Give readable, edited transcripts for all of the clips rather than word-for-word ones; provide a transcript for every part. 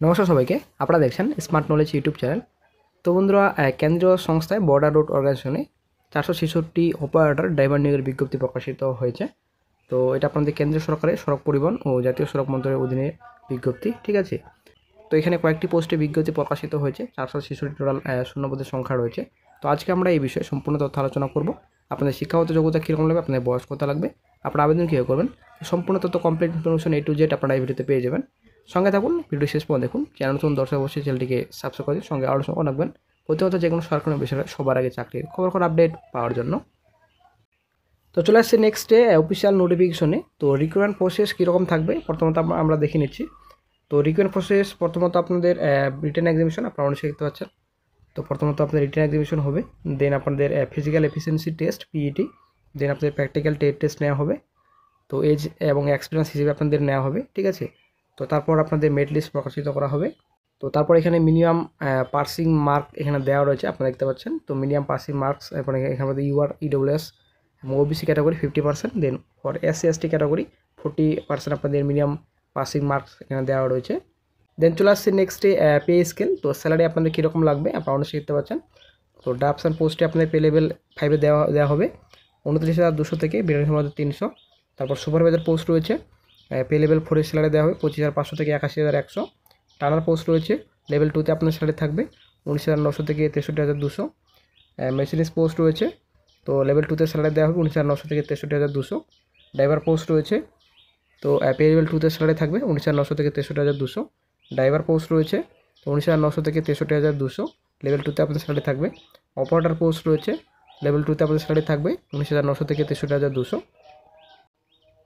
নমস্কার সবাইকে, আপনারা দেখছেন স্মার্ট নলেজ ইউটিউব চ্যানেল। তো বন্ধুরা, কেন্দ্রীয় সংস্থায় বর্ডার রোড অর্গানাইজেশনে 466 অপারেটর ড্রাইভার নিয়োগের বিজ্ঞপ্তি প্রকাশিত হয়েছে। তো এটা আপনাদের কেন্দ্রীয় সরকারের সড়ক পরিবহন ও জাতীয় সড়ক মন্ত্রণালয়ের অধীনে বিজ্ঞপ্তি, ঠিক আছে। তো এখানে কয়েকটি পোস্টে বিজ্ঞপ্তি প্রকাশিত হয়েছে, 466 টোটাল শূন্যপদের সংখ্যা রয়েছে। তো আজকে আমরা এই বিষয়ে সম্পূর্ণ তথ্য আলোচনা করব। আপনাদের শিক্ষাগত যোগ্যতা কীরকম লাগবে, আপনাদের বয়স কত লাগবে, আপনারা আবেদন কীভাবে করবেন, সম্পূর্ণ তথ্য complete information A to Z আপনারা এই ভিডিওতে পেয়ে যাবেন। সঙ্গে থাকুন, ভিডিও শেষ পর্যন্ত দেখুন। চ্যানেল নতুন দর্শক অবশ্যই চ্যানেলটিকে সাবস্ক্রাইব করে সঙ্গে আরও সঙ্গে রাখবেন, প্রতিনিয়ত যে কোনো সরকারি বিষয়ে সবার আগে চাকরির খবর আপডেট পাওয়ার জন্য। তো চলে আসছে নেক্সটে অফিসিয়াল নোটিফিকেশনে। তো রিক্রুটমেন্ট প্রসেস কীরকম থাকবে প্রথমত আমরা দেখে নিচ্ছি। তো রিক্রুটমেন্ট প্রসেস প্রথমত আপনাদের রিটেন এক্সামিনেশন আপনারা অনেক দেখতে পাচ্ছেন। তো প্রথমত আপনাদের রিটেন এক্সামিনেশন হবে, দেন আপনাদের ফিজিক্যাল এফিসিয়েন্সি টেস্ট পিইটি, দেন আপনাদের প্র্যাকটিক্যাল টেস্ট নেওয়া হবে। তো এজ এবং এক্সপিরিয়েন্স হিসেবে আপনাদের নেওয়া হবে, ঠিক আছে। তো তারপর আপনাদের মেরিট লিস্ট প্রকাশিত করা হবে। তো তারপর এখানে মিনিমাম পার্সিং মার্ক এখানে দেওয়া রয়েছে, আপনারা দেখতে পাচ্ছেন। তো মিনিমাম পার্সিং মার্কস এখানে আমাদের ইউআর ইডব্লিউএস এবং OBC category 50%, then for SC ST category 40% আপনাদের মিনিমাম পাসিং মার্কস এখানে দেওয়া রয়েছে। দেন চলে আসছে নেক্সটে পে স্কেল। তো স্যালারি আপনাদের কীরকম লাগবে আপনারা অনেক দেখতে পাচ্ছেন। তো ড্রাফটস অ্যান্ড পোস্টে আপনাদের পে লেভেল 5-এ দেওয়া হবে 29,200 থেকে 42,300। তারপর সুপারভাইজার পোস্ট রয়েছে, পে লেভেল 4-এর স্যালারি দেওয়া হবে 25,500 থেকে 81,100। টানার পোস্ট রয়েছে, লেভেল 2-তে আপনার স্যালারি থাকবে 19,900 থেকে 63,200। মেশিনিস্ট পোস্ট রয়েছে, তো লেভেল 2-তে স্যালারি দেওয়া হবে 19,900 থেকে 63,200। ড্রাইভার পোস্ট রয়েছে, তো পে লেভেল 2-তে স্যালারি থাকবে 19,900 থেকে 63,200। ড্রাইভার পোস্ট রয়েছে, তো 19,900 থেকে 63,200, লেভেল 2-তে আপনাদের স্যালারি থাকবে। অপারেটর পোস্ট রয়েছে, লেভেল 2-তে আপনাদের স্যালারি থাকবে 19,900 থেকে 63,200।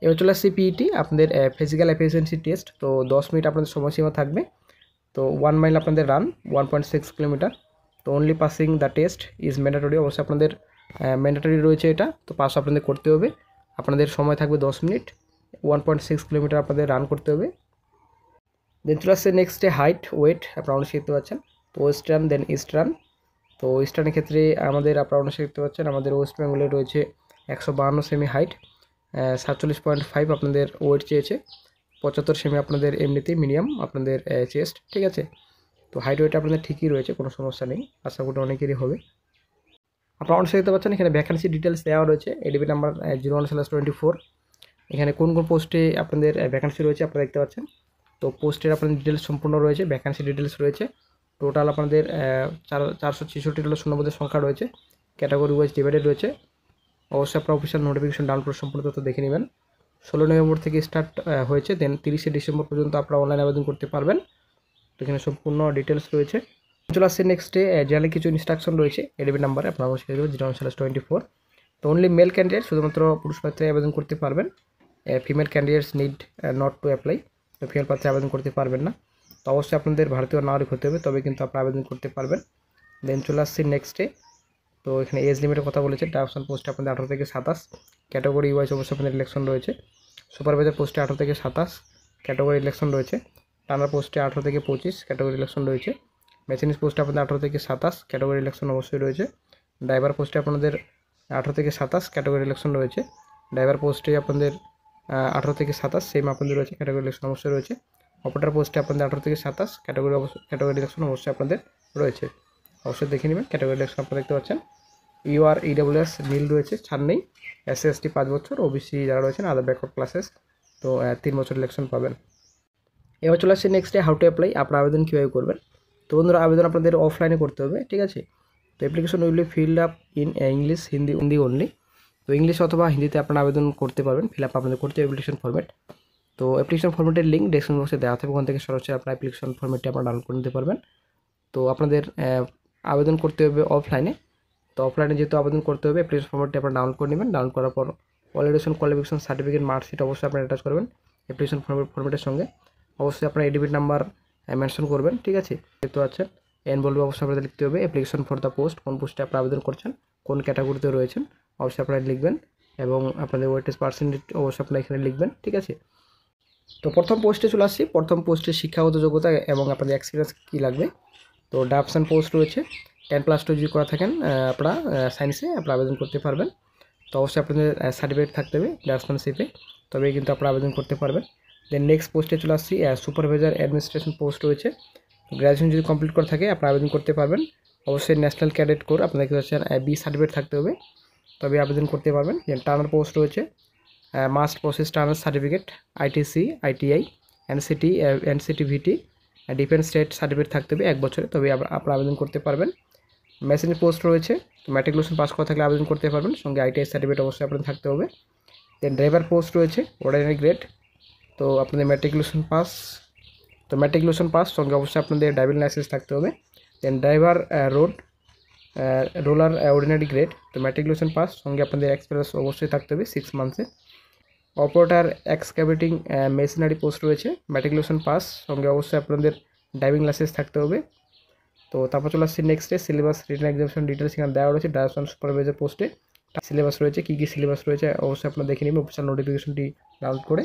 এবার চলে আসছে পিইটি, আপনাদের ফিজিক্যাল এফিসিয়েন্সি টেস্ট। তো 10 মিনিট আপনাদের সময়সীমা থাকবে। তো 1 মাইল আপনাদের রান 1.6 কিলোমিটার। তো only passing the test is mandatory, অবশ্যই আপনাদের ম্যান্ডেটরি রয়েছে এটা। তো পাস আপনাদের করতে হবে। আপনাদের সময় থাকবে 10 মিনিট, 1.6 কিলোমিটার আপনাদের রান করতে হবে। দেন চলে আসছে নেক্সটে হাইট ওয়েট, আপনারা অনেক দেখতে পাচ্ছেন। তো ওয়েস্টার্ন দেন ইস্টার্ন। তো ইস্টার্নের ক্ষেত্রে আপনারা অনেক দেখতে পাচ্ছেন আমাদের ওয়েস্ট বেঙ্গলে রয়েছে 152 সেমি হাইট, 47.5 আপনাদের ওয়েট চেয়েছে, 75 সেমি আপনাদের এমনিতেই মিনিমাম আপনাদের চেস্ট, ঠিক আছে। তো হাইট ওয়েট আপনাদের ঠিকই রয়েছে, কোনো সমস্যা নেই, আশা করি অনেকেরই হবে। আপনারা অনেক দেখতে পাচ্ছেন এখানে ভ্যাকেন্সি ডিটেলস দেওয়া রয়েছে, এডিবি নাম্বার 01/24। এখানে কোন কোন পোস্টে আপনাদের ভ্যাকেন্সি রয়েছে আপনারা দেখতে পাচ্ছেন। তো পোস্টের আপনাদের ডিটেলস সম্পূর্ণ রয়েছে, ভ্যাকেন্সি ডিটেলস রয়েছে। টোটাল আপনাদের 466 টোটাল শূন্যপদের সংখ্যা রয়েছে, ক্যাটাগরি ওয়াইজ ডিভাইডেড রয়েছে। অবশ্যই আপনার অফিসিয়াল নোটিফিকেশন ডাউনলোড করে সম্পূর্ণ তথ্য দেখে নেবেন। 16 নভেম্বর থেকে স্টার্ট হয়েছে, দেন 30শে ডিসেম্বর পর্যন্ত আপনারা অনলাইন আবেদন করতে পারবেন। তো এখানে সম্পূর্ণ ডিটেলস রয়েছে। চলে আসছে নেক্সটে জেনারেলি কিছু ইনস্ট্রাকশন রয়েছে এডিবি নাম্বারে, আপনারা অবশ্যই 01/24। তো অনলি মেল ক্যান্ডিডেট, শুধুমাত্র পুরুষ প্রার্থী আবেদন করতে পারবেন। Female candidates need not to apply, তো ফিমেল প্রার্থী আবেদন করতে পারবেন না। তো অবশ্যই আপনাদের ভারতীয় নাগরিক হতে হবে, তবে কিন্তু আপনারা আবেদন করতে পারবেন। দেন চলে আসছে নেক্সটে। তো এখানে এজ লিমিটের কথা বলেছে, ড্রাফটস পোস্টে আপনাদের 18 থেকে 27, ক্যাটাগরি ওয়াইজ অবশ্যই আপনাদের ইলেকশন রয়েছে। সুপারভাইজার পোস্টে 18 থেকে 27 ক্যাটাগরি ইলেকশন রয়েছে। টানার পোস্টে 18 থেকে 25 ক্যাটাগরি ইলেকশন রয়েছে। মেশিনিস্ট পোস্টে আপনাদের 18 থেকে 27 ক্যাটাগরি ইলেকশন অবশ্যই রয়েছে। ড্রাইভার পোস্টে আপনাদের 18 থেকে 27 ক্যাটাগরি ইলেকশন রয়েছে। ড্রাইভার পোস্টে আপনাদের 18 থেকে 27 সেম আপনাদের রয়েছে, ক্যাটাগরি ইলেকশন অবশ্যই রয়েছে। অপারেটর পোস্টে আপনাদের 18 থেকে 27 ক্যাটাগরি ইলেকশন অবশ্যই আপনাদের রয়েছে, অবশ্যই দেখে নেবেন। ক্যাটাগরি ইলেকশন আপনারা দেখতে পাচ্ছেন। ইউআর ইডব্লিউএস নীল রয়েছে, ছাড় নেই। এসসি এসটি 5 বছর, ওবিসি যারা রয়েছেন আদার ব্যাকওয়ার্ড ক্লাসেস তো 3 বছর ইলেকশন পাবেন। এবার চলে আসছে নেক্সটে হাউ টু অ্যাপ্লাই, আপনারা আবেদন কীভাবে করবেন। তো বন্ধুরা, আবেদন আপনাদের অফলাইনে করতে হবে, ঠিক আছে। তো application will be filled up in English Hindi only. তো ইংলিশ অথবা হিন্দিতে আপনারা আবেদন করতে পারবেন, ফিল আপ আপনাদের করতে হবে অ্যাপ্লিকেশন ফরম্যাট। তো অ্যাপ্লিকেশন ফরম্যাটের লিঙ্ক ডেসক্রিপশন বক্সে দেওয়া থাকবে, ওখান থেকে সরাসরি আপনার অ্যাপ্লিকেশন ফরম্যাটটি আপনারা ডাউনলোড করে নিতে পারবেন। তো আপনাদের আবেদন করতে হবে অফলাইনে। তো অফলাইনে যেহেতু আবেদন করতে হবে, অ্যাপ্লিকেশন ফরম্যাটটি আপনারা ডাউনলোড করে নেবেন। ডাউনলোড করার পর কোয়ালিফিকেশন সার্টিফিকেট মার্কশিট অবশ্যই আপনারা অ্যাটাচ করবেন অ্যাপ্লিকেশন ফরম্যাটের সঙ্গে। অবশ্যই আপনার এডিবিট নাম্বার মেনশন করবেন, ঠিক আছে। দেখতে পাচ্ছেন এন বলবে, অবশ্যই আপনাদের লিখতে হবে অ্যাপ্লিকেশন ফর দ্য পোস্ট, কোন পোস্টে আপনারা আবেদন করছেন, কোন ক্যাটাগরিতে রয়েছেন, অবশ্যই আপনারা লিখবেন। এবং আপনাদের ওয়েটেজ পার্সেন্টেজ অবশ্যই আপনারা এখানে লিখবেন, ঠিক আছে। তো প্রথম পোস্টে চলে আসছি। প্রথম পোস্টে শিক্ষাগত যোগ্যতা এবং আপনাদের এক্সপিরিয়েন্স কী লাগবে। তো ড্রাফটস অ্যান্ড পোস্ট রয়েছে, 10+2 যদি করা থাকেন আপনারা সায়েন্সে আপনারা আবেদন করতে পারবেন। তো অবশ্যই আপনাদের সার্টিফিকেট থাকতে হবে ড্রাফটসম্যানশিপে, তবেই কিন্তু আপনারা আবেদন করতে পারবেন। দেন নেক্সট পোস্টে চলে আসছি, সুপারভাইজার অ্যাডমিনিস্ট্রেশন পোস্ট রয়েছে। গ্র্যাজুয়েশন যদি কমপ্লিট করা থাকে আপনারা আবেদন করতে পারবেন। অবশ্যই ন্যাশনাল ক্যাডেট কোর আপনাদের হচ্ছে বি সার্টিফিকেট থাকতে হবে, তবে আবেদন করতে পারবেন। দেন টার্নার পোস্ট রয়েছে, must process turner certificate, ITC, ITI, NCT, NCTVT, defence state certificate থাকতে হবে 1 বছরে, তবে আপনারা আবেদন করতে পারবেন। মেশিনের পোস্ট রয়েছে, তো ম্যাট্রিকুলেশন পাস করা থাকলে আবেদন করতে পারবেন, সঙ্গে আইটিআই সার্টিফিকেট অবশ্যই আপনাদের থাকতে হবে। দেন ড্রাইভার পোস্ট রয়েছে, অর্ডিনারি গ্রেড, তো আপনাদের ম্যাট্রিকুলেশন পাস সঙ্গে অবশ্যই আপনাদের ড্রাইভিং লাইসেন্স থাকতে হবে। দেন ড্রাইভার রোলার অর্ডিনারি গ্রেড, তো ম্যাট্রিকুলেশন পাস সঙ্গে আপনাদের এক্সপিরিয়েন্স অবশ্যই থাকতে হবে 6 মান্থসে। অপারেটর এক্সক্যাভেটিং মেশিনারি পোস্ট রয়েছে, ম্যাট্রিকুলেশন পাস সঙ্গে অবশ্যই আপনাদের ড্রাইভিং লাইসেন্স থাকতে হবে। তো তারপর চলে আসছি নেক্সটে, সিলেবাস রিটেন এক্সামিনেশন ডিটেলস এখানে দেওয়া রয়েছে। ড্রাইভার সুপারভাইজার পোস্টে সিলেবাস রয়েছে, কী কী সিলেবাস রয়েছে অবশ্যই আপনারা দেখে নেবেন অফিসিয়াল নোটিফিকেশনটি ডাউনলোড করে।